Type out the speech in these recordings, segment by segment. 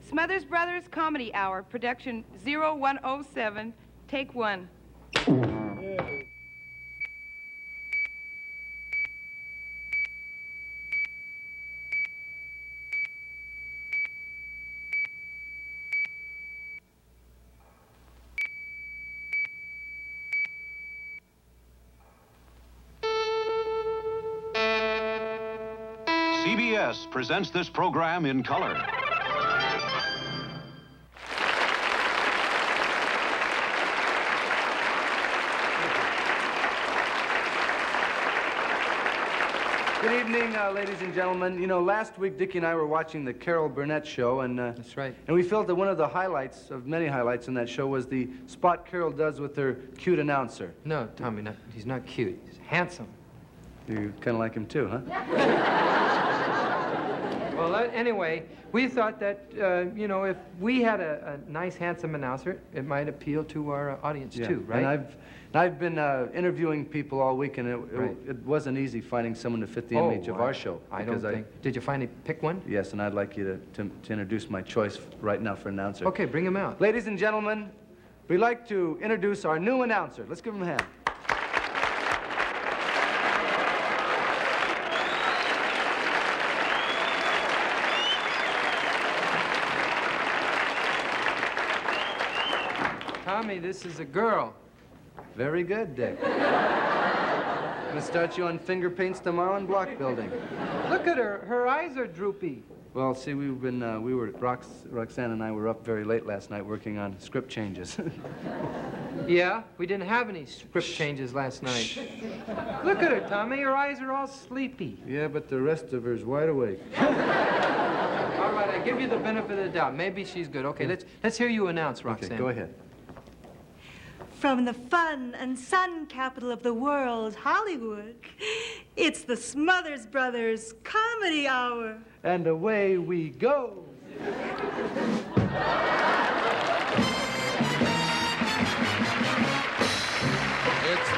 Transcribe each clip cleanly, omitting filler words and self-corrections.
Smothers Brothers Comedy Hour, production 0107, take one. CBS presents this program in color. Good evening, ladies and gentlemen. You know, last week Dickie and I were watching the Carol Burnett show, and That's right. And we felt that one of the highlights of many highlights in that show was the spot Carol does with her cute announcer. No, Tommy, he's not cute. He's handsome. You kind of like him too, huh? Well, anyway, we thought that, if we had a nice, handsome announcer, it might appeal to our audience, too, right? And I've been interviewing people all week, and it wasn't easy finding someone to fit the image of our show. I don't think. Did you finally pick one? Yes, and I'd like you to introduce my choice right now for announcer. Okay, bring him out. Ladies and gentlemen, we'd like to introduce our new announcer. Let's give him a hand. Tommy, this is a girl. Very good, Dick. I'm gonna start you on finger paints tomorrow in block building. Look at her. Her eyes are droopy. Well, see, Roxanne and I were up very late last night working on script changes. Yeah, we didn't have any script changes last night. Look at her, Tommy. Her eyes are all sleepy. Yeah, but the rest of her's wide awake. All right, I give you the benefit of the doubt. Maybe she's good. Okay, let's hear you announce, Roxanne. Okay, go ahead. From the fun and sun capital of the world, Hollywood, it's the Smothers Brothers Comedy Hour. And away we go. It's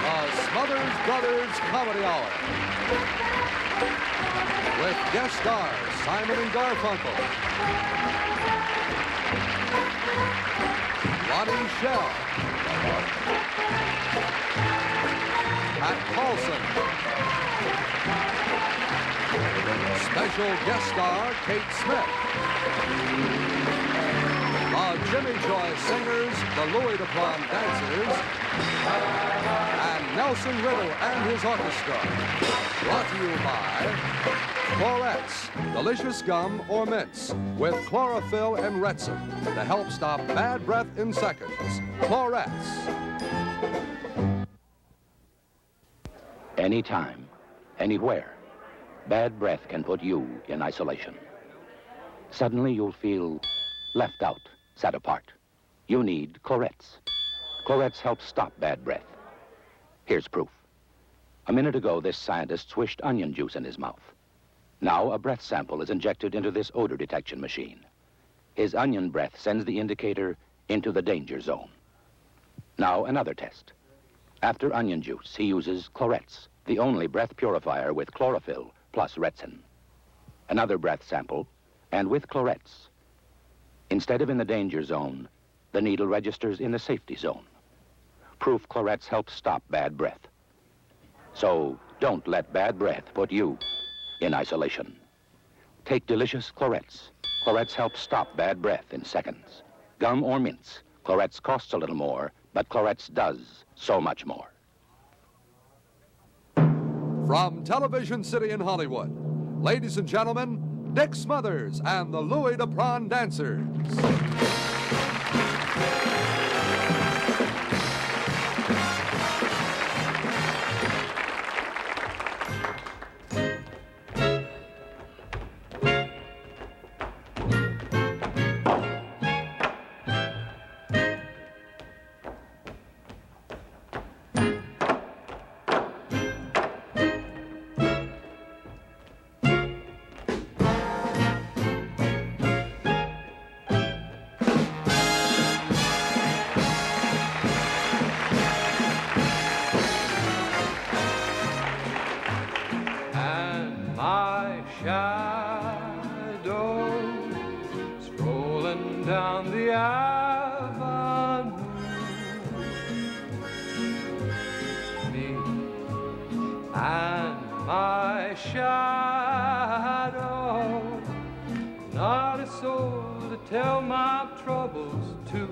the Smothers Brothers Comedy Hour. With guest stars Simon and Garfunkel, Ronnie and Schell, Pat Paulson, special guest star Kate Smith, the Jimmy Joy Singers, the Louis Duplan Dancers, and Nelson Riddle and his orchestra. Brought to you by Clorettes, delicious gum or mints with chlorophyll and retsin to help stop bad breath in seconds. Clorettes. Anytime, anywhere, bad breath can put you in isolation. Suddenly you'll feel left out, set apart. You need Clorettes. Clorettes help stop bad breath. Here's proof. A minute ago, this scientist swished onion juice in his mouth. Now a breath sample is injected into this odor detection machine. His onion breath sends the indicator into the danger zone. Now another test. After onion juice, he uses Clorettes, the only breath purifier with chlorophyll plus retsin. Another breath sample, and with Clorettes. Instead of in the danger zone, the needle registers in the safety zone. Proof Clorettes help stop bad breath. So don't let bad breath put you in isolation. Take delicious Clorettes. Clorettes help stop bad breath in seconds. Gum or mints, Clorettes costs a little more, but Clorettes does so much more. From Television City in Hollywood, ladies and gentlemen, Dick Smothers and the Louis Duplan Dancers. down the avenue. Me and my shadow, not a soul to tell my troubles to.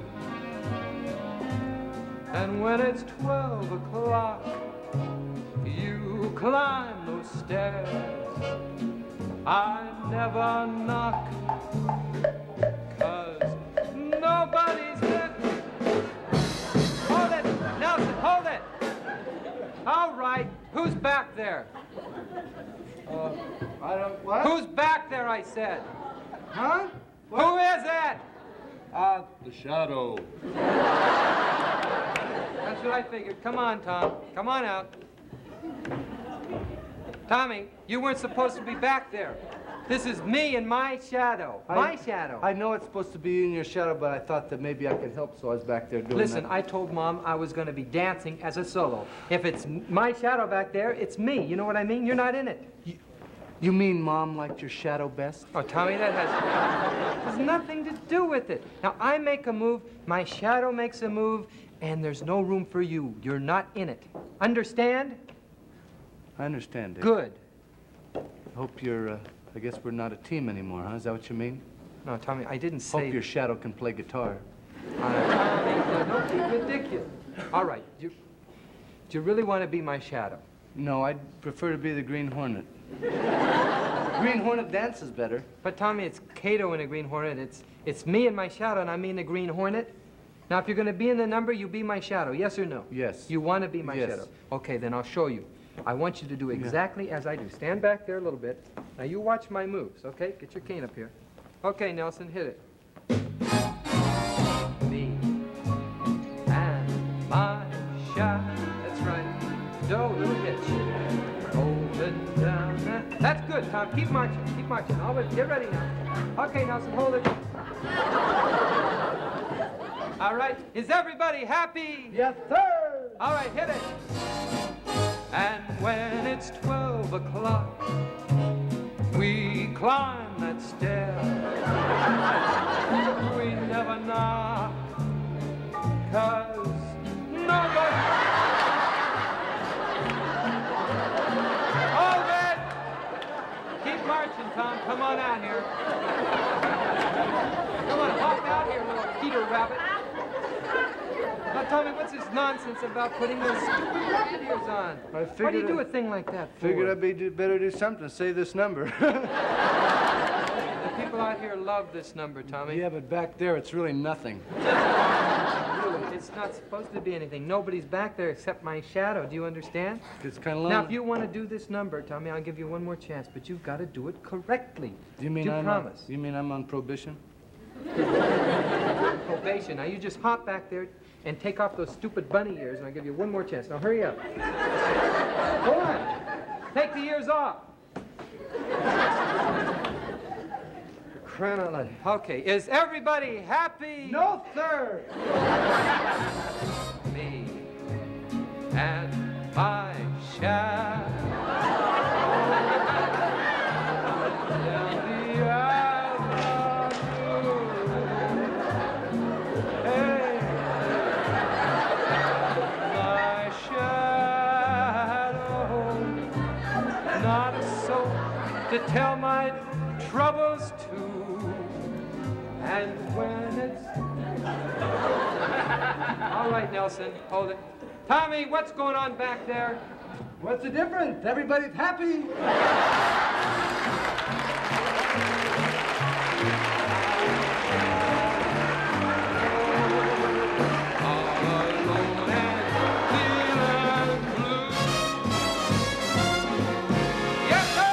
And when it's 12 o'clock, you climb those stairs. I never knock, 'cause nobody's there. Hold it, Nelson, hold it. All right, who's back there? I don't, what? Who's back there, I said? Huh? What? Who is it? The shadow. That's what I figured. Come on, Tom. Come on out. Tommy, you weren't supposed to be back there. This is me and my shadow. My shadow. I know it's supposed to be in your shadow, but I thought that maybe I could help, so I was back there doing Listen, that. I told Mom I was going to be dancing as a solo. If it's my shadow back there, it's me. You know what I mean? You're not in it. You mean Mom liked your shadow best? Oh, Tommy, that has nothing to do with it. Now, I make a move, my shadow makes a move, and there's no room for you. You're not in it. Understand? I understand, Dick. Good. I hope you're, I guess we're not a team anymore, huh? Is that what you mean? No, Tommy, I didn't say... Hope your shadow can play guitar. Tommy, don't be ridiculous. All right, do you really want to be my shadow? No, I'd prefer to be the Green Hornet. Green Hornet dances better. But, Tommy, it's Cato and the Green Hornet. It's me and my shadow, and I mean the Green Hornet. Now, if you're going to be in the number, you be my shadow. Yes or no? Yes. You want to be my Yes. shadow? Okay, then I'll show you. I want you to do exactly as I do. Stand back there a little bit. Now, you watch my moves, okay? Get your cane up here. Okay, Nelson, hit it. Me and my shadow. That's right. Do, little hitch. Hold it down. That's good, Tom. Keep marching. Keep marching. Always get ready now. Okay, Nelson, hold it. All right. Is everybody happy? Yes, sir! All right, hit it. And when it's 12 o'clock, we climb that stair. We never knock, 'cause nobody... Hold it! Keep marching, Tom. Come on out here. Come on, hop out here, little Peter Rabbit. Now, tell me, what's this nonsense about putting those stupid rabbit ears on? Why do you do a thing like that for? Figured I'd better do something to say this number. The people out here love this number, Tommy. Yeah, but back there, it's really nothing. Really, it's not supposed to be anything. Nobody's back there except my shadow. Do you understand? It's kind of lonely. Now, if you want to do this number, Tommy, I'll give you one more chance, but you've got to do it correctly. You mean promise? You mean I'm on probation? Probation. Now, you just hop back there and take off those stupid bunny ears, and I'll give you one more chance. Now, hurry up. Go on. Take the ears off. Okay, is everybody happy? No, sir! Me and my shadow. Down the avenue. Hey, my shadow. Not a soul to tell my troubles to. And when it's... All right, Nelson, hold it. Tommy, what's going on back there? What's the difference? Everybody's happy. Alone and feeling blue. Yes, sir!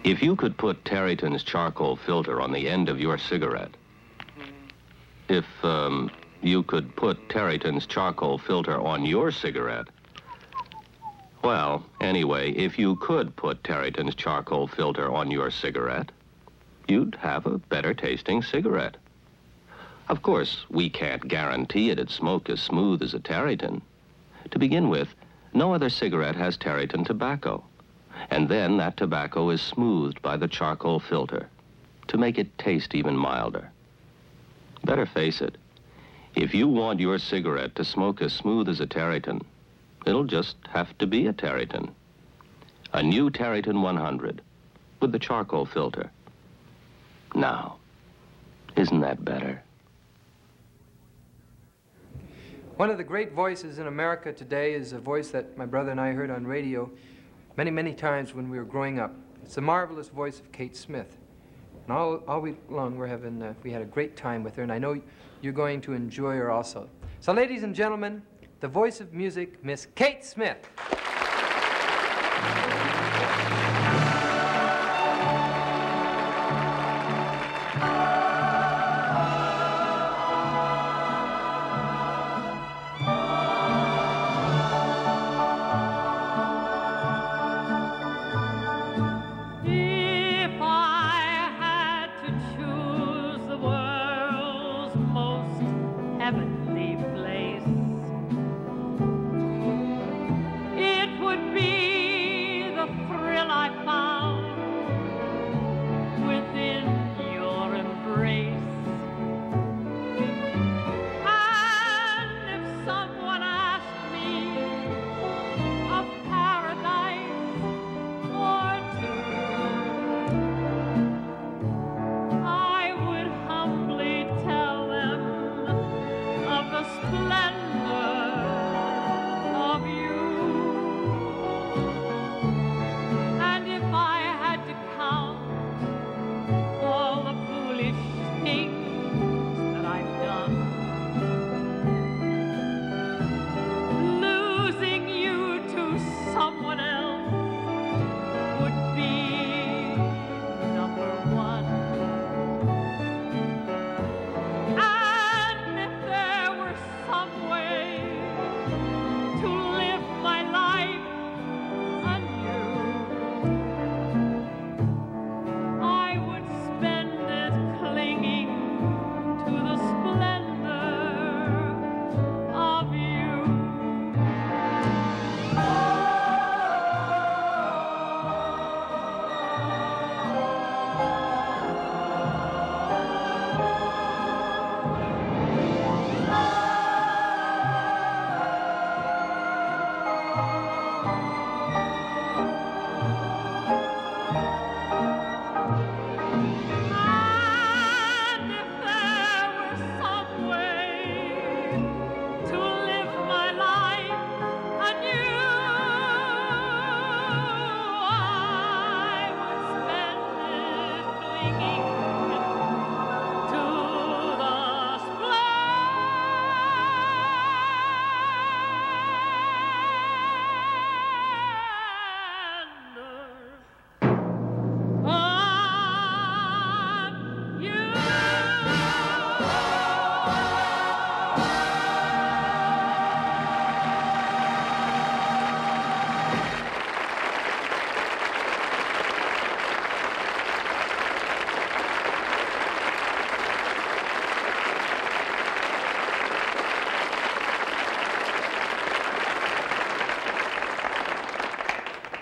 If you could put Tareyton's charcoal filter on the end of your cigarette, if you could put Tareyton's charcoal filter on your cigarette, Well, anyway, if you could put Tareyton's charcoal filter on your cigarette, you'd have a better tasting cigarette. Of course, we can't guarantee it'd smoke as smooth as a Tareyton. To begin with, no other cigarette has Tareyton tobacco. And then that tobacco is smoothed by the charcoal filter to make it taste even milder. Better face it, if you want your cigarette to smoke as smooth as a Tareyton, it'll just have to be a Tareyton. A new Tareyton 100 with the charcoal filter. Now, isn't that better? One of the great voices in America today is a voice that my brother and I heard on radio many, many times when we were growing up. It's the marvelous voice of Kate Smith. And all week long we had a great time with her, and I know you're going to enjoy her also. So, ladies and gentlemen, the voice of music, Miss Kate Smith.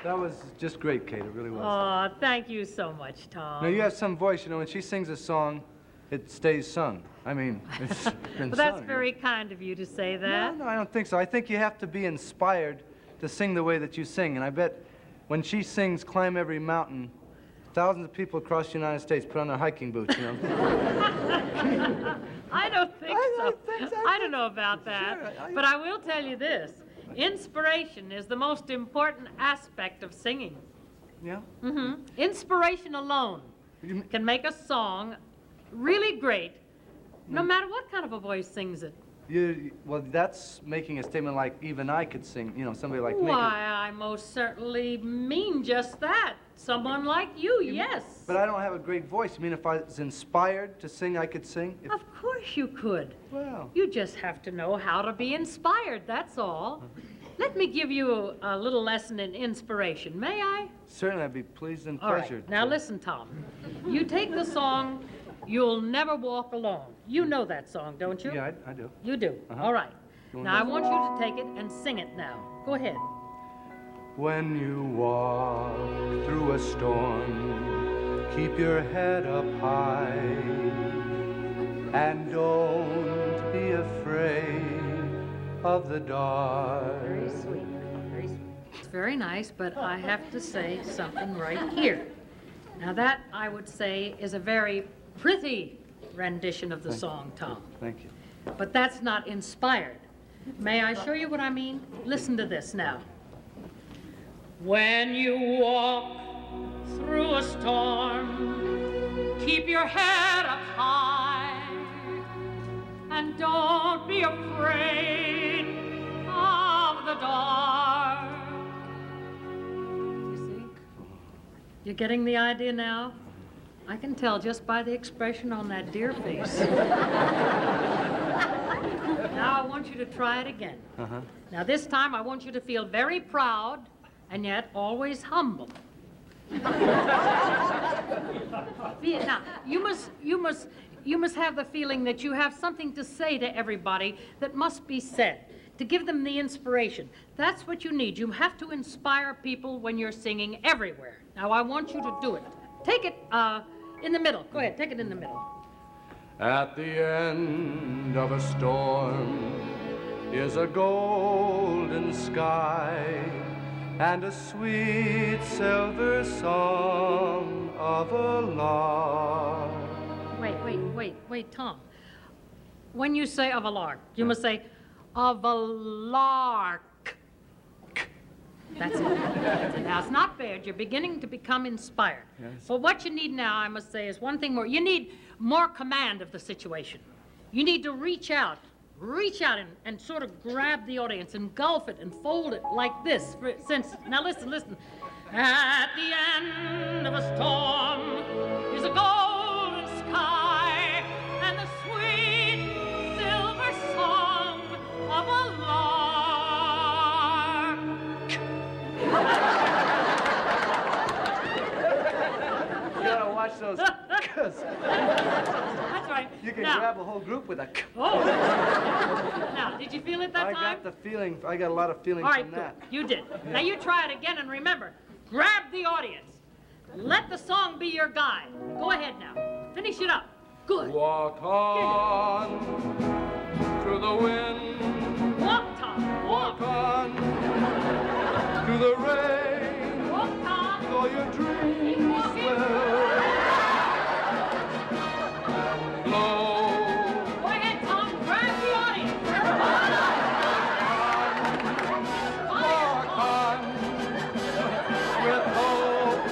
That was just great, Kate. It really was. Oh, thank you so much, Tom. Now, you have some voice, you know. When she sings a song, it stays sung. I mean, it's been Well, that's sung. very kind of you to say that. No, I don't think so. I think you have to be inspired to sing the way that you sing. And I bet when she sings Climb Every Mountain, thousands of people across the United States put on their hiking boots, you know. I don't think so. I don't know about that. Sure, But I will tell you this. Inspiration is the most important aspect of singing. Yeah? Mm-hmm. Inspiration alone can make a song really great, no matter what kind of a voice sings it. Well, that's making a statement like even I could sing, you know, somebody like me. Why, I most certainly mean just that. Someone like you, yes. But I don't have a great voice. You mean if I was inspired to sing, I could sing? Of course you could. Well. You just have to know how to be inspired, that's all. Let me give you a little lesson in inspiration, may I? Certainly, I'd be pleased and All pleasured. right. Now listen, Tom. You take the song, You'll Never Walk Alone. You know that song, don't you? Yeah, I do. You do? Uh-huh. All right. You'll Now I never- want you to take it and sing it now. Go ahead. When you walk through a storm, keep your head up high, and don't be afraid of the dark. Very sweet. Very sweet. It's very nice, but I have to say something right here. Now that, I would say, is a very pretty rendition of the song, Tom. Thank you. But that's not inspired. May I show you what I mean? Listen to this now. When you walk through a storm, keep your head up high, and don't be afraid of the dark. You see? You're getting the idea now? I can tell just by the expression on that dear face. Now I want you to try it again. Uh-huh. Now this time I want you to feel very proud and yet always humble. Now, you must have the feeling that you have something to say to everybody that must be said, to give them the inspiration. That's what you need. You have to inspire people when you're singing everywhere. Now I want you to do it. Take it in the middle. Go ahead, take it in the middle. At the end of a storm is a golden sky and a sweet silver song of a lark. Wait, Tom. When you say of a lark, you must say of a lark. That's it. That's it. Now, it's not bad. You're beginning to become inspired. Yes. But what you need now, I must say, is one thing more. You need more command of the situation. You need to reach out and sort of grab the audience, engulf it and fold it like this. Now listen. At the end of a storm is a golden sky and the sweet silver song of a lark. You gotta watch those That's right. You can Now- grab a whole group with a Oh. Now, did you feel it that I time? got the feeling, I got a lot of feeling All right, from good. that. You did. Now you try it again, and remember, grab the audience. Let the song be your guide. Go ahead now. Finish it up. Good. Walk on through the wind, Walk, Tom. walk Walk. on through the rain, Walk, Tom. though your Keep dreams walking. will blow. Go ahead, Tom. Grab the audience. Walk on with hope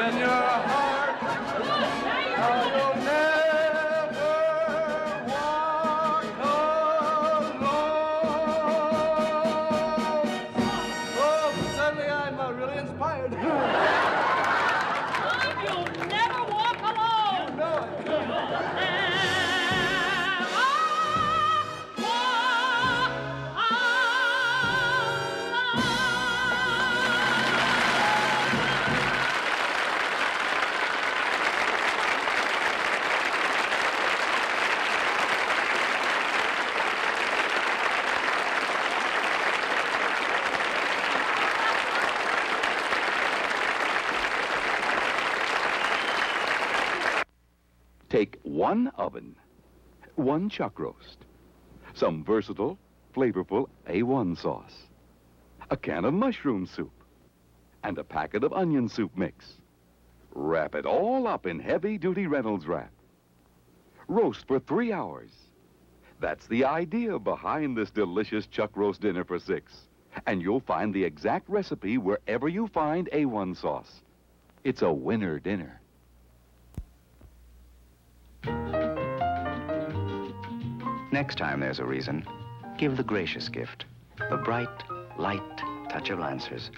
in your heart. Good. Now you're Now doing it. you'll never walk alone. Oh, suddenly I'm really inspired. Tom, you'll never walk alone. You know it. Never walk alone. Take one oven, one chuck roast, some versatile, flavorful A1 sauce, a can of mushroom soup, and a packet of onion soup mix. Wrap it all up in heavy-duty Reynolds wrap. Roast for 3 hours. That's the idea behind this delicious chuck roast dinner for 6. And you'll find the exact recipe wherever you find A1 sauce. It's a winner dinner. Next time there's a reason, give the gracious gift. The bright, light touch of Lancers.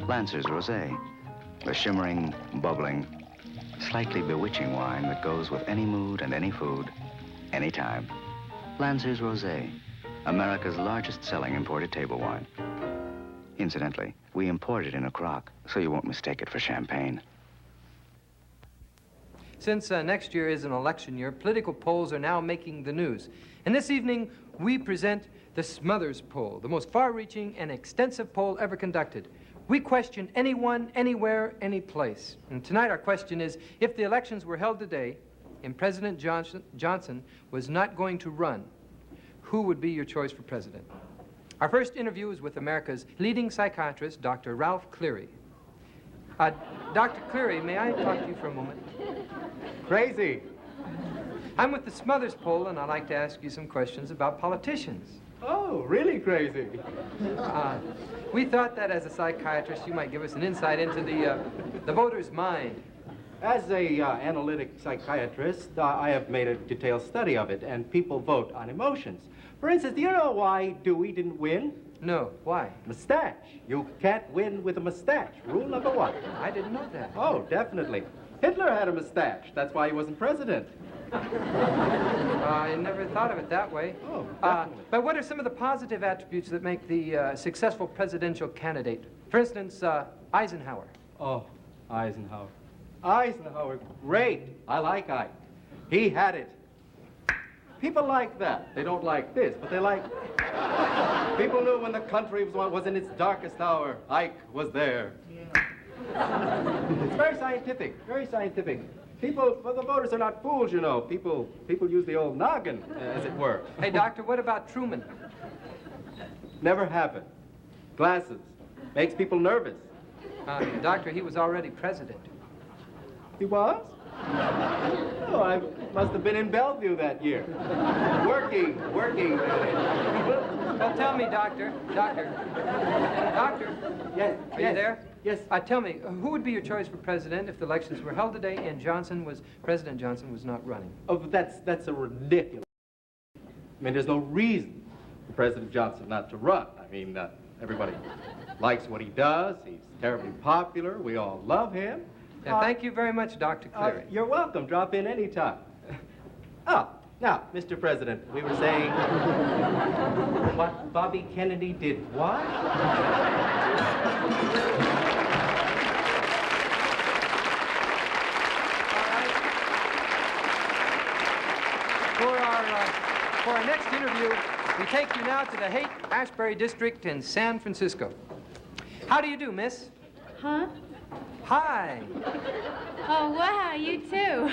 Lancers Rosé. The shimmering, bubbling, slightly bewitching wine that goes with any mood and any food, anytime. Lancers Rosé. America's largest selling imported table wine. Incidentally, we import it in a crock, so you won't mistake it for champagne. Since next year is an election year, political polls are now making the news. And this evening, we present the Smothers Poll, the most far-reaching and extensive poll ever conducted. We questioned anyone, anywhere, any place. And tonight our question is, if the elections were held today and President Johnson was not going to run, who would be your choice for president? Our first interview is with America's leading psychiatrist, Dr. Ralph Cleary. Dr. Cleary, may I talk to you for a moment? Crazy. I'm with the Smothers Poll, and I'd like to ask you some questions about politicians. Oh, really crazy. We thought that as a psychiatrist, you might give us an insight into the voter's mind. As a analytic psychiatrist, I have made a detailed study of it, and people vote on emotions. For instance, do you know why Dewey didn't win? No, why? Mustache. You can't win with a mustache. Rule number one. I didn't know that. Oh, definitely. Hitler had a mustache. That's why he wasn't president. I never thought of it that way. Oh, definitely. But what are some of the positive attributes that make the successful presidential candidate? For instance, Eisenhower. Oh, Eisenhower. Eisenhower, great. I like Ike. He had it. People like that. They don't like this, but they like... People knew when the country was in its darkest hour, Ike was there. It's very scientific, very scientific. People, well, the voters are not fools, you know. People use the old noggin, as it were. Hey, doctor, what about Truman? Never happened. Glasses. Makes people nervous. Doctor, he was already president. He was? Oh, I must have been in Bellevue that year. Working. Well, tell me, Doctor. Doctor. Yes. Are you there? Yes. Tell me, who would be your choice for president if the elections were held today and President Johnson was not running? Oh, but that's a ridiculous. I mean, there's no reason for President Johnson not to run. I mean, everybody likes what he does. He's terribly popular. We all love him. Yeah, thank you very much, Dr. Cleary. You're welcome. Drop in anytime. Oh, now, Mr. President, we were saying what Bobby Kennedy did what? For our next interview, we take you now to the Haight-Ashbury District in San Francisco. How do you do, miss? Huh? Hi. Oh, wow, you too.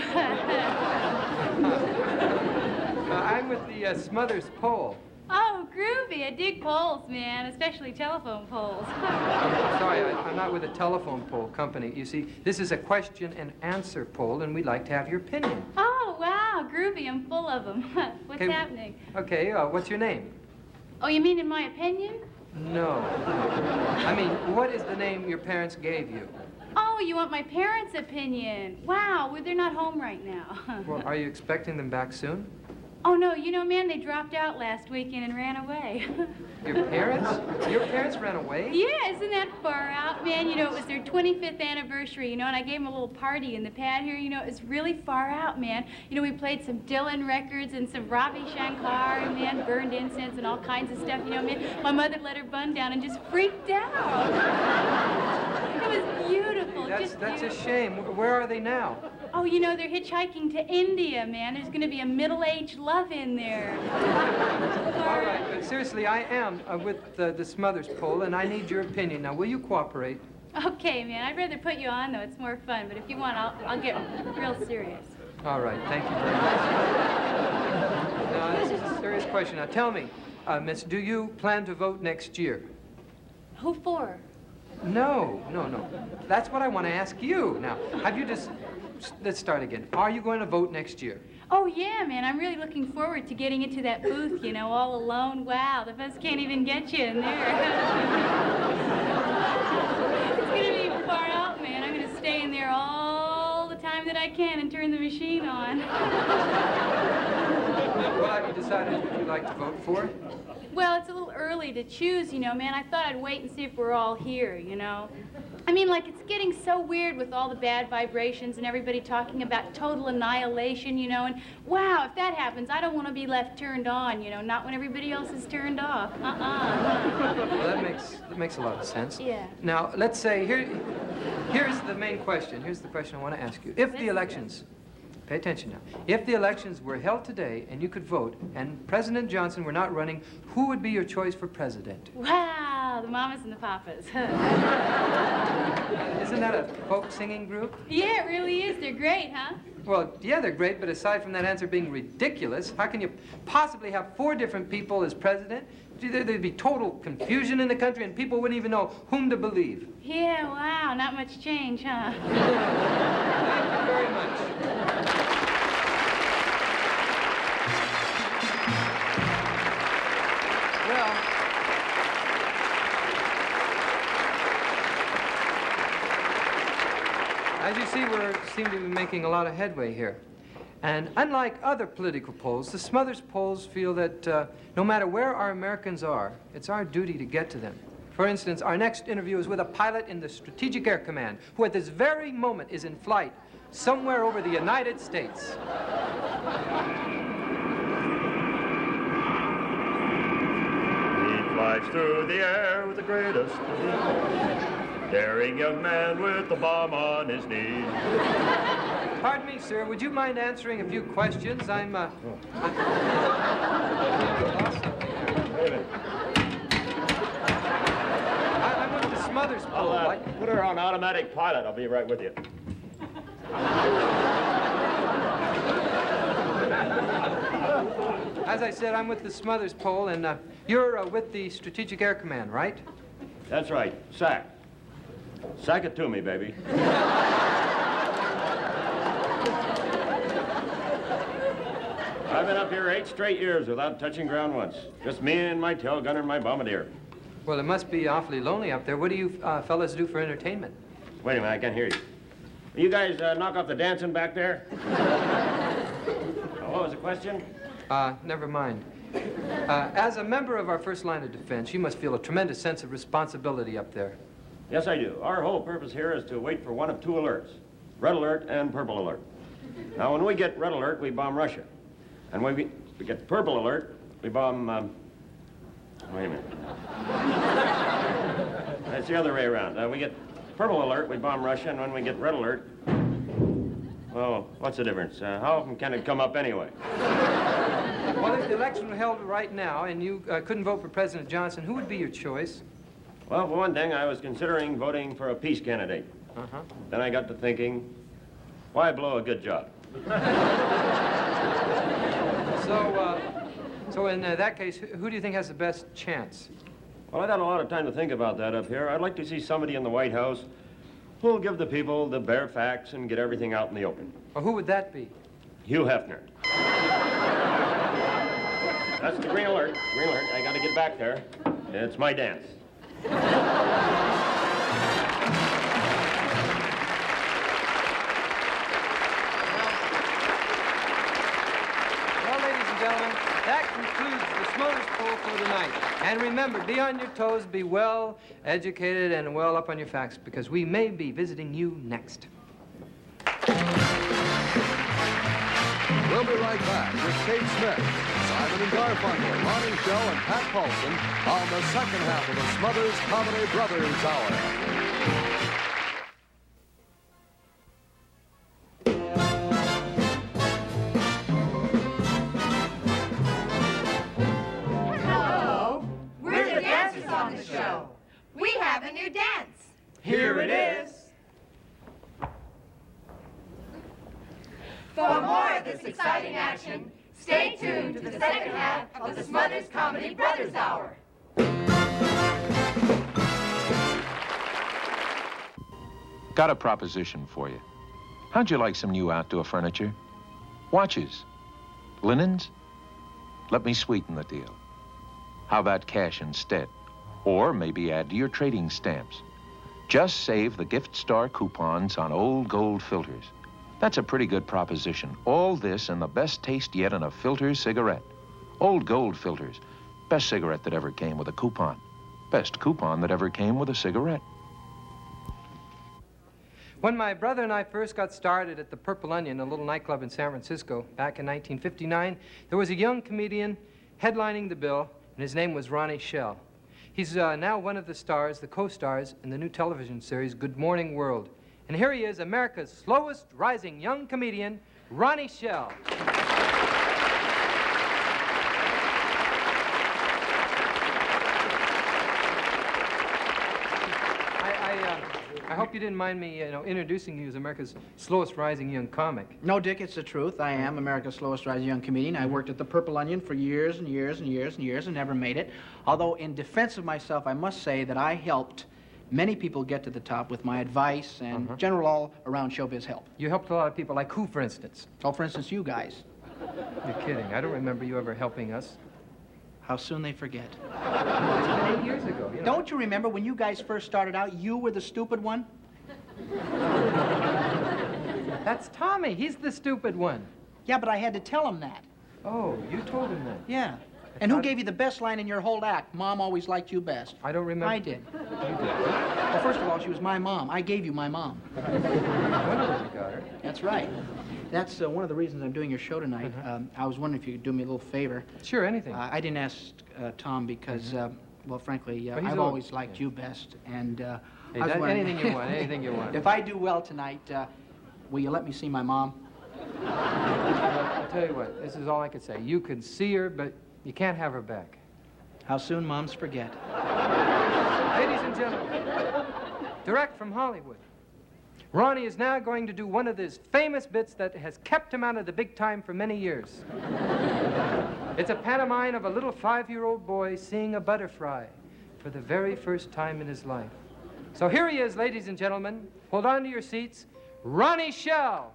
I'm with the Smothers Poll. Oh, groovy. I dig polls, man, especially telephone polls. Sorry, I'm not with a telephone poll company. You see, this is a question and answer poll, and we'd like to have your opinion. Oh, wow, groovy. I'm full of them. What's happening? Okay, what's your name? Oh, you mean in my opinion? No. I mean, what is the name your parents gave you? Oh, you want my parents' opinion. Wow, well, they're not home right now. Well, are you expecting them back soon? Oh, no, you know, man, they dropped out last weekend and ran away. Your parents? Your parents ran away? Yeah, isn't that far out, man? You know, it was their 25th anniversary, you know, and I gave them a little party in the pad here. You know, it's really far out, man. You know, we played some Dylan records and some Ravi Shankar, and, man, burned incense and all kinds of stuff. You know, man, my mother let her bun down and just freaked out. It was beautiful. That's a shame. Where are they now? Oh, you know, they're hitchhiking to India, man. There's going to be a middle-aged love in there. All right, but seriously, I am with the Smothers Poll, and I need your opinion. Now, will you cooperate? Okay, man. I'd rather put you on, though. It's more fun. But if you want, I'll get real serious. All right, thank you very much. Now, this is a serious question. Now, tell me, miss, do you plan to vote next year? Who for? No. That's what I want to ask you. Now, have you just... Let's start again. Are you going to vote next year? Oh, yeah, man. I'm really looking forward to getting into that booth, you know, all alone. Wow, the bus can't even get you in there. It's going to be far out, man. I'm going to stay in there all the time that I can and turn the machine on. Well, have you decided who you'd like to vote for? Well, it's a little early to choose, you know, man. I thought I'd wait and see if we're all here, you know. I mean, like, it's getting so weird with all the bad vibrations and everybody talking about total annihilation, you know, and wow, if that happens, I don't want to be left turned on, you know, not when everybody else is turned off. Well, that makes a lot of sense. Yeah. Now, let's say, here's the main question. Here's the question I want to ask you. If the elections, pay attention now, if the elections were held today and you could vote and President Johnson were not running, who would be your choice for president? Wow, the mamas and the papas. Isn't that a folk singing group? Yeah, it really is. They're great, huh? Well, yeah, they're great, but aside from that answer being ridiculous, how can you possibly have 4 different people as president? There'd be total confusion in the country, and people wouldn't even know whom to believe. Yeah, wow, not much change, huh? Thank you very much. Well, as you see, we seem to be making a lot of headway here. And unlike other political polls, the Smothers polls feel that no matter where our Americans are, it's our duty to get to them. For instance, our next interview is with a pilot in the Strategic Air Command who at this very moment is in flight somewhere over the United States. He flies through the air with the greatest of ease. Daring young man with the bomb on his knee. Pardon me, sir. Would you mind answering a few questions? I'm with the Smothers poll. I'll put her on automatic pilot. I'll be right with you. As I said, I'm with the Smothers poll, and you're with the Strategic Air Command, right? That's right. SAC. Sack it to me, baby. I've been up here 8 straight years without touching ground once. Just me and my tail gunner and my bombardier. Well, it must be awfully lonely up there. What do you fellas do for entertainment? Wait a minute, I can't hear you. Will you guys knock off the dancing back there? What was the question? Never mind. As a member of our first line of defense, you must feel a tremendous sense of responsibility up there. Yes, I do. Our whole purpose here is to wait for one of 2 alerts, red alert and purple alert. Now, when we get red alert, we bomb Russia. And when we get purple alert, we bomb, wait a minute. That's the other way around. We get purple alert, we bomb Russia, and when we get red alert, well, what's the difference? How often can it come up anyway? Well, if the election were held right now and you couldn't vote for President Johnson, who would be your choice? Well, for one thing, I was considering voting for a peace candidate. Then I got to thinking, why blow a good job? So in that case, who do you think has the best chance? Well, I got a lot of time to think about that up here. I'd like to see somebody in the White House who'll give the people the bare facts and get everything out in the open. Well, who would that be? Hugh Hefner. That's the green alert. Green alert. I got to get back there. It's my dance. Well, ladies and gentlemen, that concludes the Smothers poll for tonight. And remember, be on your toes, be well educated and well up on your facts, because we may be visiting you next. We'll be right back with Kate Smith, Simon and Garfunkel, Ronnie, Schell, and Pat Paulson on the second half of the Smothers Comedy Brothers Hour. Hello. We're the dancers on the show. We have a new dance. Here it is. For more of this exciting action, stay tuned to the second half of the Smothers Comedy Brothers Hour. Got a proposition for you. How'd you like some new outdoor furniture? Watches? Linens? Let me sweeten the deal. How about cash instead? Or maybe add to your trading stamps. Just save the gift star coupons on old gold filters. That's a pretty good proposition. All this and the best taste yet in a filter cigarette. Old gold filters. Best cigarette that ever came with a coupon. Best coupon that ever came with a cigarette. When my brother and I first got started at the Purple Onion, a little nightclub in San Francisco, back in 1959, there was a young comedian headlining the bill, and his name was Ronnie Schell. He's now one of the stars, the co-stars, in the new television series Good Morning World. And here he is, America's slowest rising young comedian, Ronnie Schell. I hope you didn't mind me, introducing you as America's slowest rising young comic. No, Dick, it's the truth. I am America's slowest rising young comedian. I worked at the Purple Onion for years and years and years and years and never made it. Although, in defense of myself, I must say that I helped many people get to the top with my advice and general all-around showbiz help. You helped a lot of people, like who, for instance? Oh, for instance, you guys. You're kidding. I don't remember you ever helping us. How soon they forget. It's been 8 years ago. Don't you remember when you guys first started out, you were the stupid one? That's Tommy. He's the stupid one. Yeah, but I had to tell him that. Oh, you told him that? Yeah. And who gave you the best line in your whole act? Mom always liked you best. I don't remember. I did. You did? Well, first of all, she was my mom. I gave you my mom. Wonderful you got her. That's right. That's one of the reasons I'm doing your show tonight. I was wondering if you could do me a little favor. Sure, anything. I didn't ask Tom because, well, frankly, I've always liked you best. And hey, anything you want, anything you want. If I do well tonight, will you let me see my mom? I'll tell you what, this is all I could say. You can see her, but you can't have her back. How soon moms forget. Ladies and gentlemen, direct from Hollywood, Ronnie is now going to do one of his famous bits that has kept him out of the big time for many years. It's a pantomime of a little 5-year-old boy seeing a butterfly for the very first time in his life. So here he is, ladies and gentlemen. Hold on to your seats. Ronnie Schell.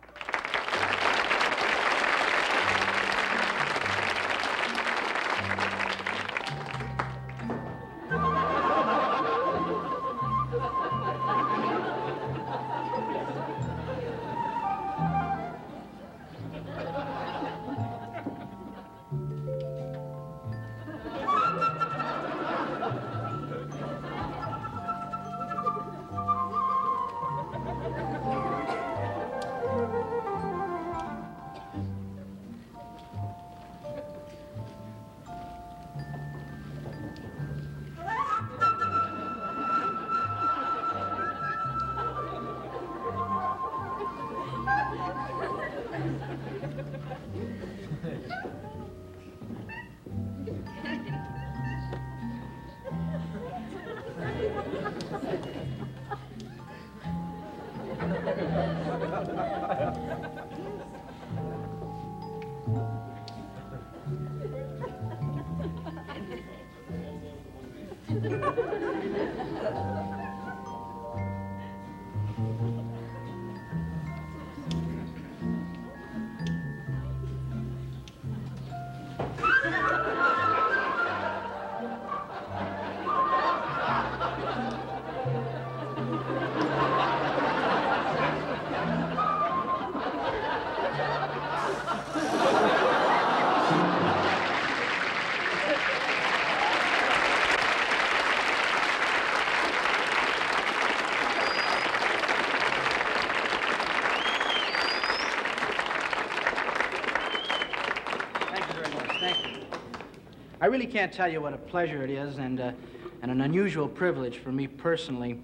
I really can't tell you what a pleasure it is and an unusual privilege for me personally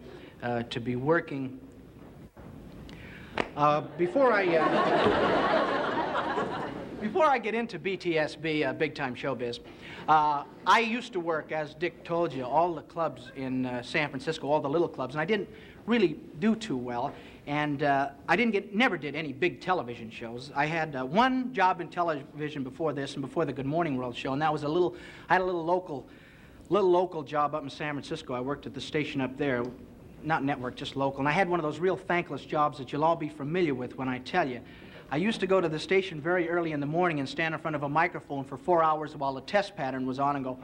to be working. Before I get into BTSB, big time showbiz, I used to work, as Dick told you, all the clubs in San Francisco, all the little clubs, and I didn't really do too well. And I never did any big television shows. I had one job in television before this and before the Good Morning World show, and that was I had a little local job up in San Francisco. I worked at the station up there, not network, just local. And I had one of those real thankless jobs that you'll all be familiar with when I tell you. I used to go to the station very early in the morning and stand in front of a microphone for 4 hours while the test pattern was on and go,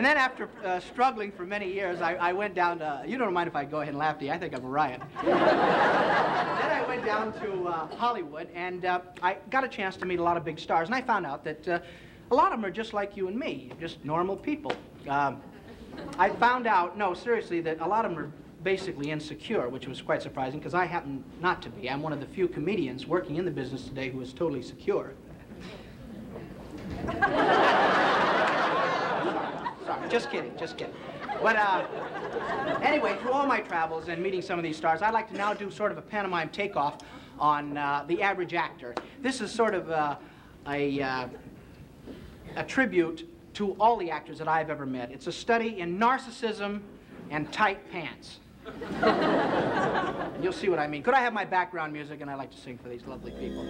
And then after struggling for many years, I went down to, you don't mind if I go ahead and laugh, do you? I think I'm a riot. Then I went down to Hollywood, and I got a chance to meet a lot of big stars, and I found out that a lot of them are just like you and me, just normal people. I found out, no, seriously, that a lot of them are basically insecure, which was quite surprising, because I happen not to be. I'm one of the few comedians working in the business today who is totally secure. Sorry, just kidding. But anyway, through all my travels and meeting some of these stars, I'd like to now do sort of a pantomime takeoff on the average actor. This is sort of a tribute to all the actors that I've ever met. It's a study in narcissism and tight pants. And you'll see what I mean. Could I have my background music, and I like to sing for these lovely people.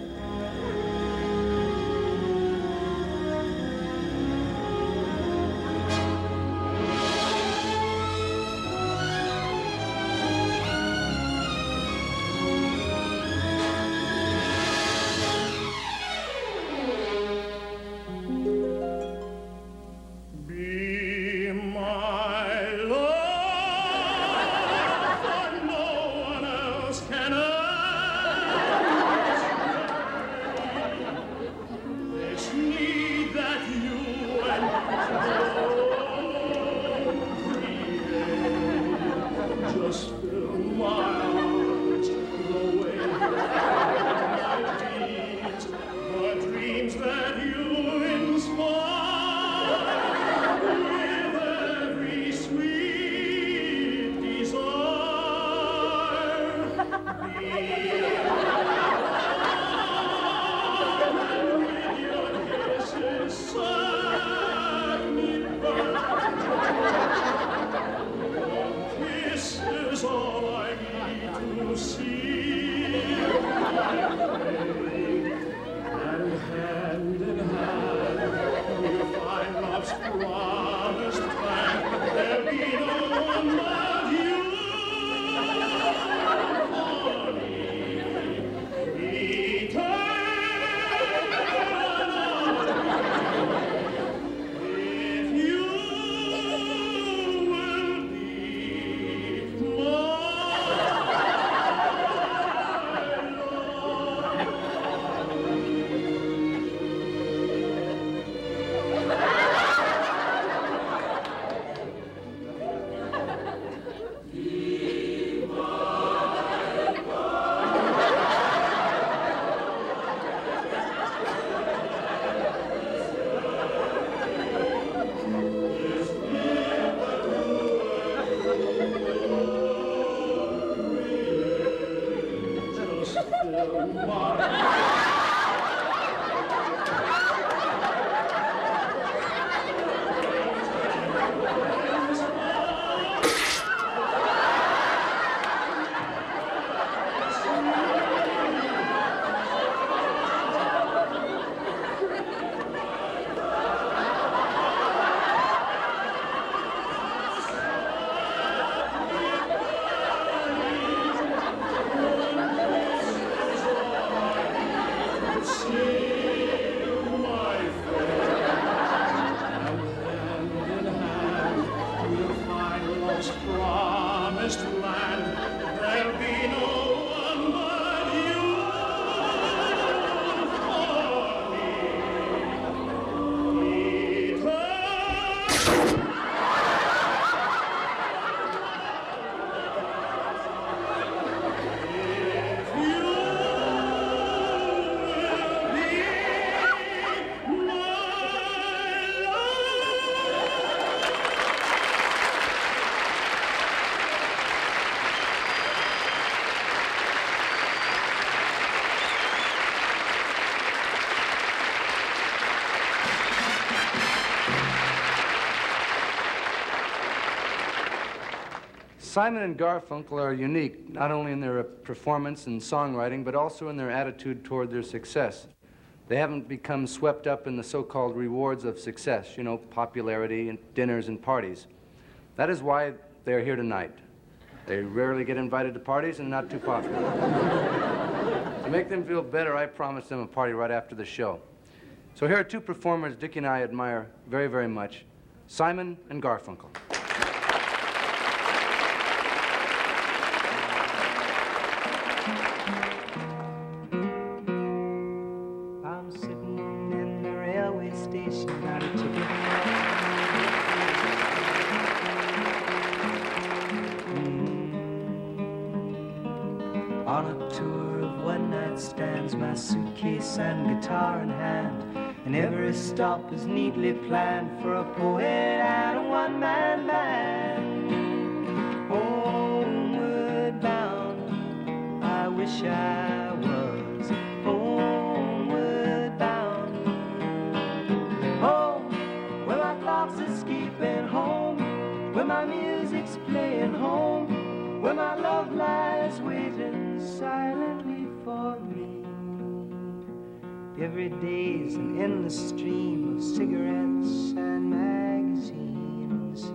Simon and Garfunkel are unique, not only in their performance and songwriting, but also in their attitude toward their success. They haven't become swept up in the so-called rewards of success, you know, popularity and dinners and parties. That is why they're here tonight. They rarely get invited to parties and not too popular. To make them feel better, I promised them a party right after the show. So here are two performers Dickie and I admire very, very much, Simon and Garfunkel. I'm sitting in the railway station, got a ticket. On a tour of one-night stands, my suitcase and guitar in hand, and every stop is neatly planned for a poet and a one-man band. Homeward bound, I wish I was homeward bound. Home, where my thoughts escaping home, where my music's playing home, where my love lies waiting silently for me. Every day's an endless stream of cigarettes and magazines.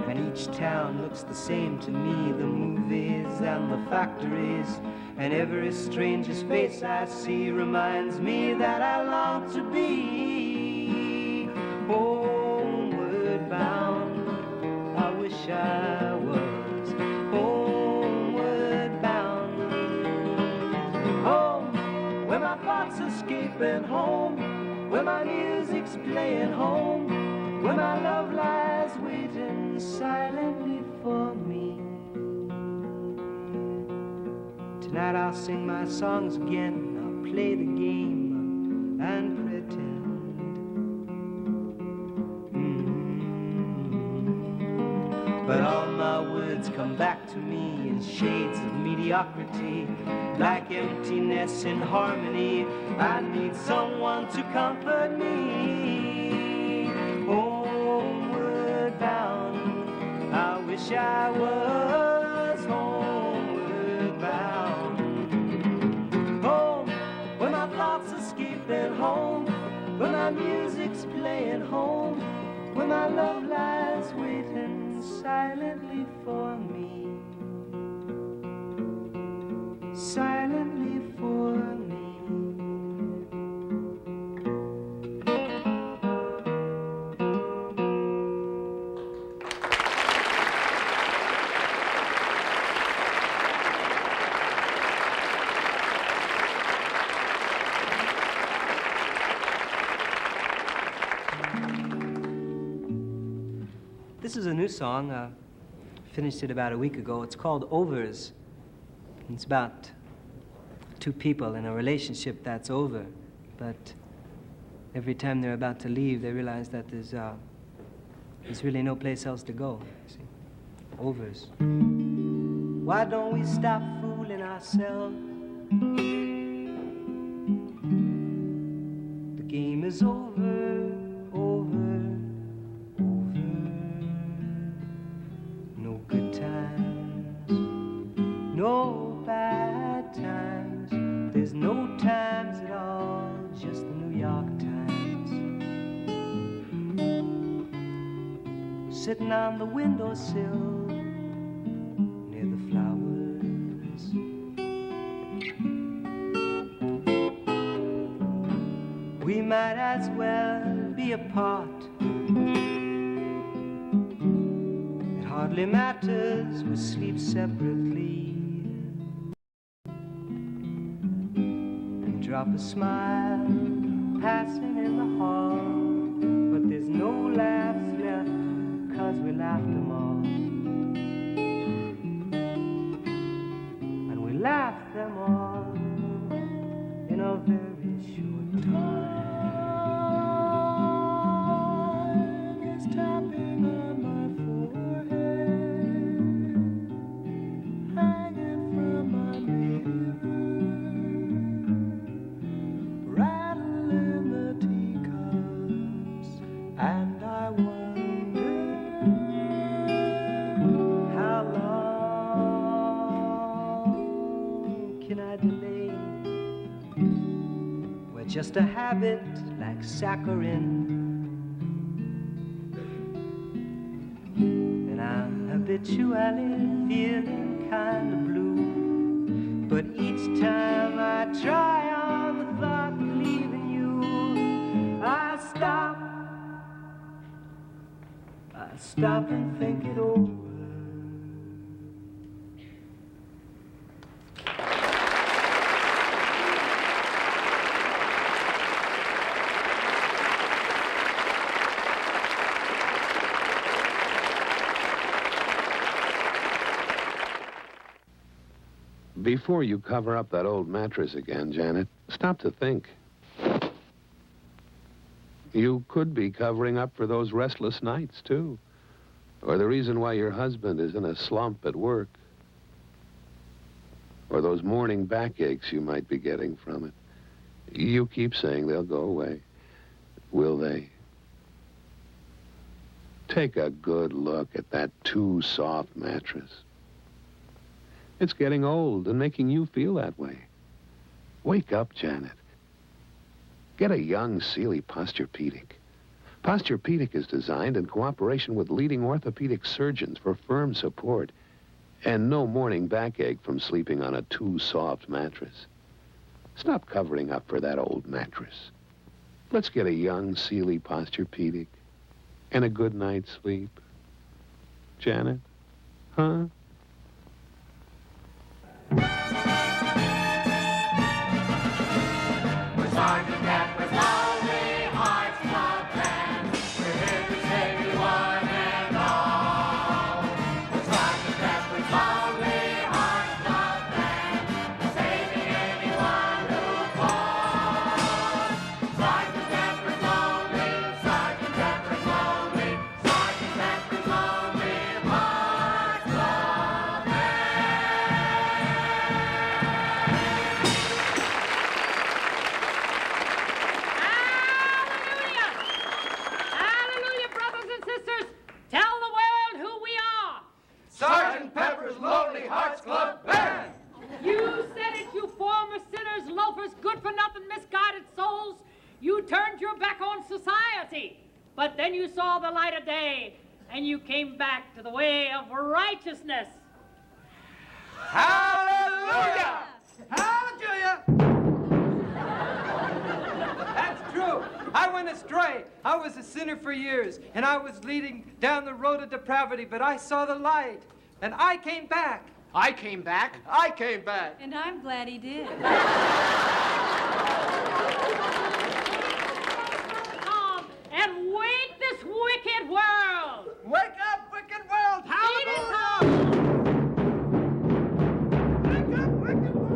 And each town looks the same to me, the movies and the factories, and every stranger's face I see reminds me that I long to be homeward bound. I wish I was homeward bound. Home, where my thoughts escaping home, where my music's playing home, where my love lies waiting silently for me. Tonight I'll sing my songs again, I'll play the game and pretend. But all my words come back to me in shades of mediocrity, like emptiness in harmony. I need someone to comfort me. Homeward bound, I wish I was homeward bound. Home, where my thoughts escaping home, where my music's playing home, where my love lies waiting silently for me, silently for me. This is a new song. Finished it about a week ago. It's called Overs. It's about two people in a relationship that's over, but every time they're about to leave, they realize that there's really no place else to go. See? Overs. Why don't we stop fooling ourselves? The game is over, over. Good times, no bad times. There's no times at all, just the New York Times. Sitting on the windowsill near the flowers. We might as well be apart. Hardly matters, we sleep separately and drop a smile passing in the hall. But there's no laughs left, 'cause we laughed them all. And we laughed them all in a very short time. It's tapping on my hanging from my mirror, rattling the teacups, and I wonder how long can I delay? We're just a habit like saccharin, and I'm habitually feeling kind of blue. But each time I try on the thought of leaving you, Stop and think it over. Before you cover up that old mattress again, Janet, stop to think. You could be covering up for those restless nights, too. Or the reason why your husband is in a slump at work. Or those morning backaches you might be getting from it. You keep saying they'll go away. Will they? Take a good look at that too soft mattress. It's getting old and making you feel that way. Wake up, Janet. Get a young Sealy Posturepedic. Posturepedic is designed in cooperation with leading orthopedic surgeons for firm support and no morning backache from sleeping on a too soft mattress. Stop covering up for that old mattress. Let's get a young Sealy Posturepedic and a good night's sleep. Janet? Huh? But then you saw the light of day, and you came back to the way of righteousness. Hallelujah! Hallelujah! That's true. I went astray. I was a sinner for years, and I was leading down the road of depravity, but I saw the light, and I came back. I came back. I came back. And I'm glad he did. And wake this wicked world! Wake up, wicked world! Hallelujah! Wake up, wicked world!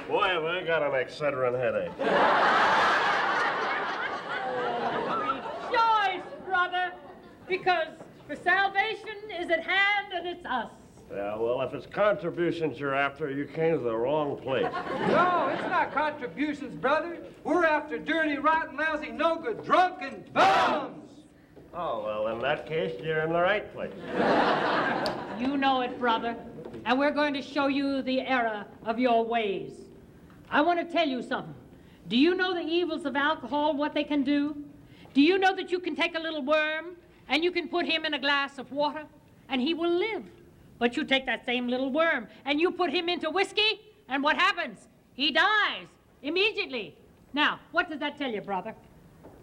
Boy, have I got an Excedrin headache. Rejoice, brother, because for salvation is at hand, and it's us. Yeah, well, if it's contributions you're after, you came to the wrong place. No, it's not contributions, brother. We're after dirty, rotten, lousy, no good, drunken bums. Oh, well, in that case, you're in the right place. You know it, brother, and we're going to show you the error of your ways. I want to tell you something. Do you know the evils of alcohol, what they can do? Do you know that you can take a little worm and you can put him in a glass of water and he will live? But you take that same little worm and you put him into whiskey, and what happens? He dies immediately. Now, what does that tell you, brother?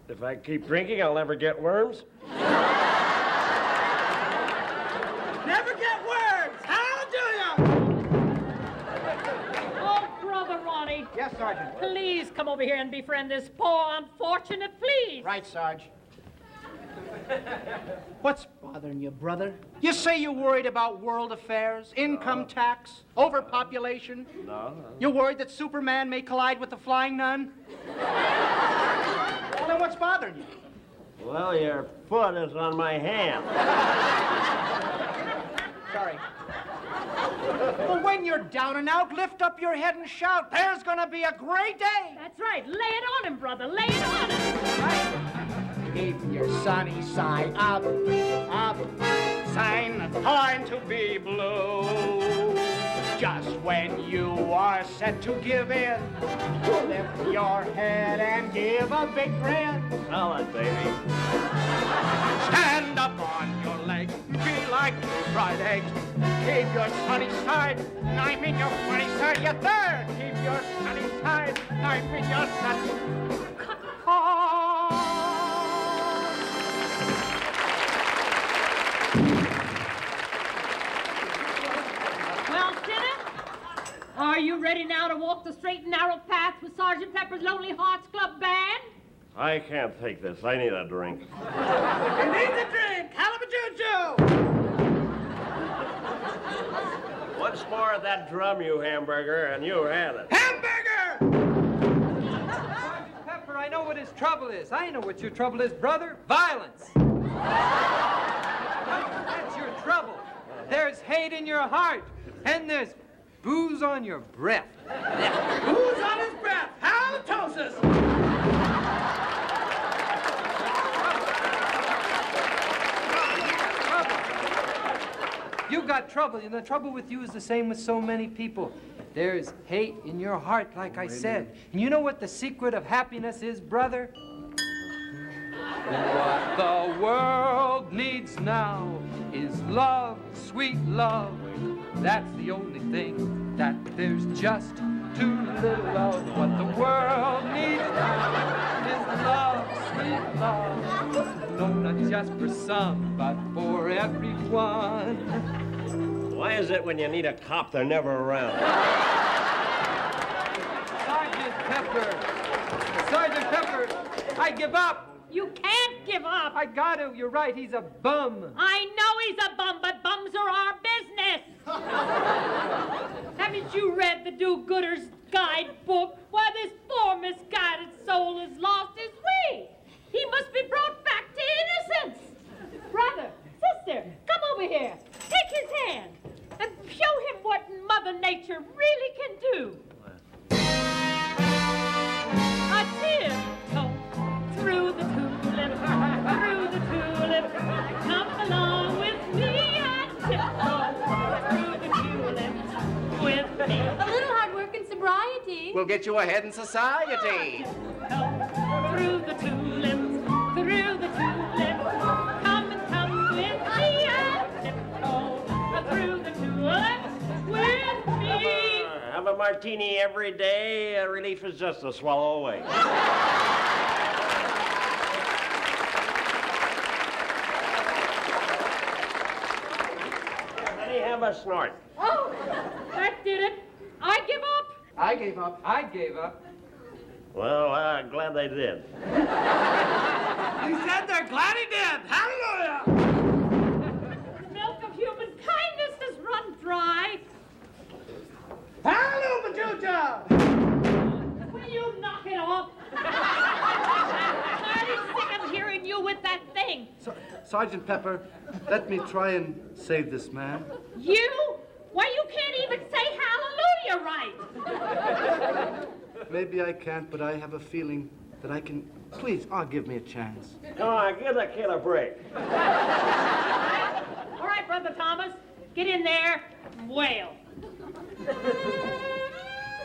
If I keep drinking, I'll never get worms. Never get worms! Hallelujah! Oh, Brother Ronnie. Yes, Sergeant. Please come over here and befriend this poor unfortunate, please. Right, Sarge. What's bothering you, brother? You say you're worried about world affairs, income tax, overpopulation. No. You're worried that Superman may collide with the Flying Nun? Well, then what's bothering you? Well, your foot is on my hand. Sorry. Well, when you're down and out, lift up your head and shout. There's gonna be a great day. That's right. Lay it on him, brother. Lay it on him. Right. Keep your sunny side up, up. Sign the time to be blue. Just when you are set to give in, lift your head and give a big grin. Tell it, baby. Stand up on your legs, be like two fried eggs. Keep keep your sunny side. I'm in your funny side. You third, keep your sunny side. I'm in your sunny. Well, Sinner, are you ready now to walk the straight and narrow path with Sergeant Pepper's Lonely Hearts Club Band? I can't take this. I need a drink. You need the drink. Halabajoo-joo. Once more at that drum, you hamburger, and you had it. Sergeant Pepper, I know what his trouble is. I know what your trouble is, brother. Violence. That's your trouble. There's hate in your heart, and there's booze on your breath. Who's on his breath? Halitosis. You got trouble, and the trouble with you is the same with so many people. There's hate in your heart, like I said. And you know what the secret of happiness is, brother? What the world needs now is love, sweet love. That's the only thing that there's just too little of. What the world needs now is love, sweet love. No, not just for some, but for everyone. Why is it when you need a cop, they're never around? Sergeant Pepper, I give up. You can't give up. I got to. You're right. He's a bum. I know he's a bum, but bums are our business. Haven't you read the do-gooder's guidebook? Why, this poor misguided soul has lost his way. He must be brought back to innocence. Brother, sister, come over here. Take his hand and show him what Mother Nature really can do. A tiptoe through the tulip, through the tulip. Come along with me and tiptoe through the tulip with me. A little hard work and sobriety. We'll get you ahead in society. Through the tulip, through the tulip. Come with me and tiptoe through the tulip with me. Have a martini every day. Relief is just a swallow away. Let me have a snort. Oh, that did it. I give up. I gave up. I gave up. Well, I'm glad they did. He said they're glad he did. Hallelujah. The milk of human kindness has run dry. Halabajoo-joo. Will you knock it off? I'm sick of hearing you with that thing. Sergeant Pepper, let me try and save this man. You? Why, you can't even say hallelujah right. Maybe I can't, but I have a feeling that I can. Please, give me a chance. Come on, give the kid a break. All right, Brother Thomas, get in there and wail.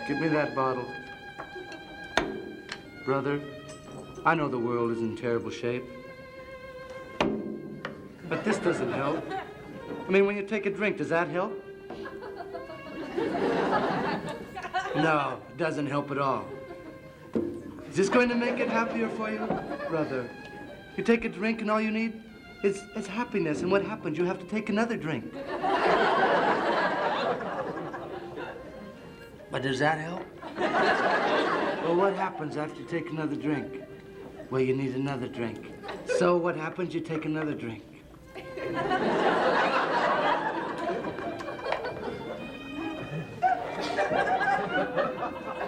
Give me that bottle. Brother, I know the world is in terrible shape. But this doesn't help. I mean, when you take a drink, does that help? No, it doesn't help at all. Is this going to make it happier for you? Brother, you take a drink and all you need is happiness. And what happens? You have to take another drink. But does that help? Well, what happens after you take another drink? Well, you need another drink. So what happens? You take another drink.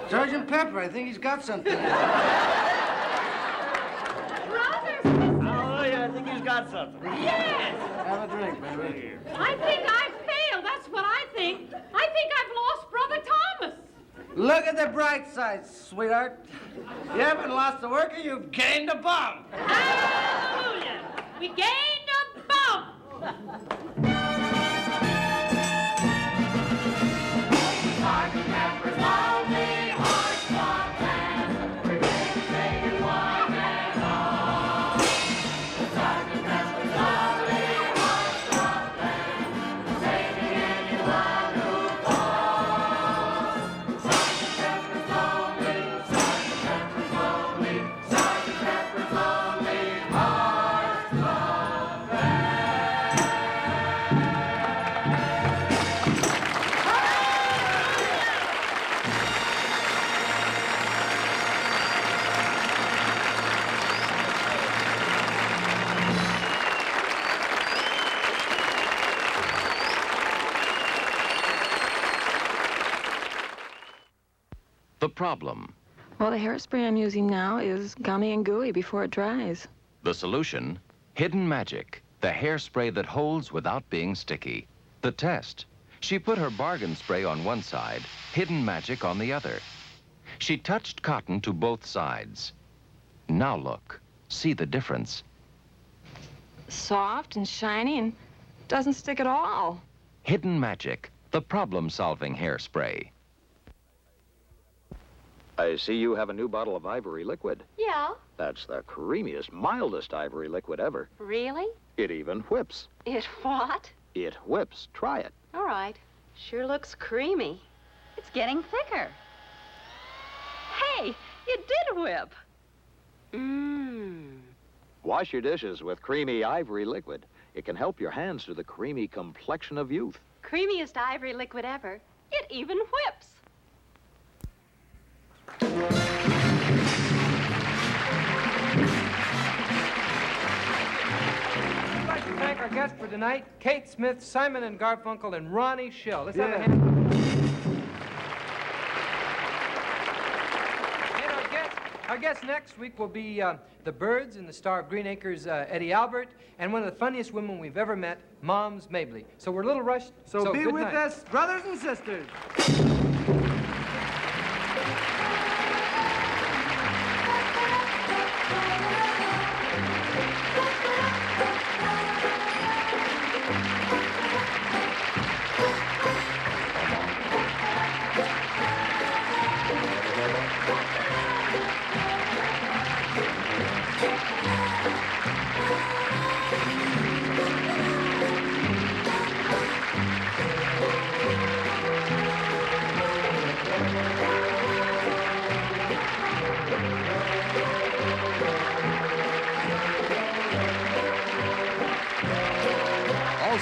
Sergeant Pepper, I think he's got something. Hallelujah, I think he's got something. Yes! Have a drink, baby. I think I failed. That's what I think. I think I've lost Brother Thomas. Look at the bright side, sweetheart. You haven't lost a worker, you've gained a bum. Hallelujah! We gained a bum. Sergeant Pepper's Lonely Hearts Club Band. We're singing one and all. Sergeant Pepper's Lonely Hearts Club Band. Singing anyone. problem? Well, the hairspray I'm using now is gummy and gooey before it dries. The solution? Hidden Magic, the hairspray that holds without being sticky. The test? She put her bargain spray on one side, Hidden Magic on the other. She touched cotton to both sides. Now look, see the difference. Soft and shiny and doesn't stick at all. Hidden Magic, the problem-solving hairspray. I see you have a new bottle of ivory liquid. Yeah. That's the creamiest, mildest ivory liquid ever. Really? It even whips. It what? It whips. Try it. All right. Sure looks creamy. It's getting thicker. Hey, it did whip. Mmm. Wash your dishes with creamy ivory liquid. It can help your hands to the creamy complexion of youth. Creamiest ivory liquid ever. It even whips. I'd like to thank our guests for tonight, Kate Smith, Simon and Garfunkel, and Ronnie Schell. Let's have a hand. And our guest next week will be the Byrds and the star of Green Acres, Eddie Albert, and one of the funniest women we've ever met, Moms Mabley. So we're a little rushed. So be good with night. us, brothers and sisters.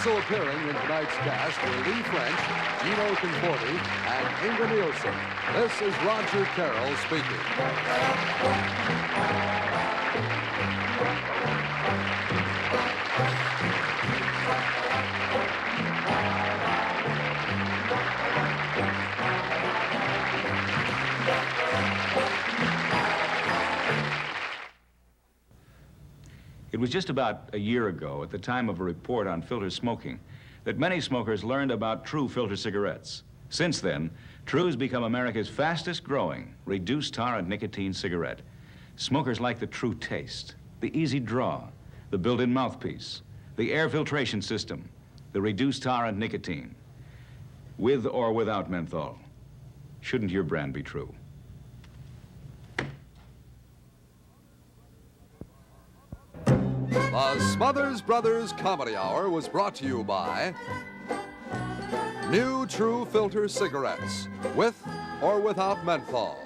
Also appearing in tonight's cast were Lee French, Gino Conforti, and Inga Nielsen. This is Roger Carroll speaking. It was just about a year ago, at the time of a report on filter smoking, that many smokers learned about True filter cigarettes. Since then, True's become America's fastest growing reduced tar and nicotine cigarette. Smokers like the True taste, the easy draw, the built-in mouthpiece, the air filtration system, the reduced tar and nicotine, with or without menthol. Shouldn't your brand be True? The Smothers Brothers Comedy Hour was brought to you by New True Filter Cigarettes, with or without menthol.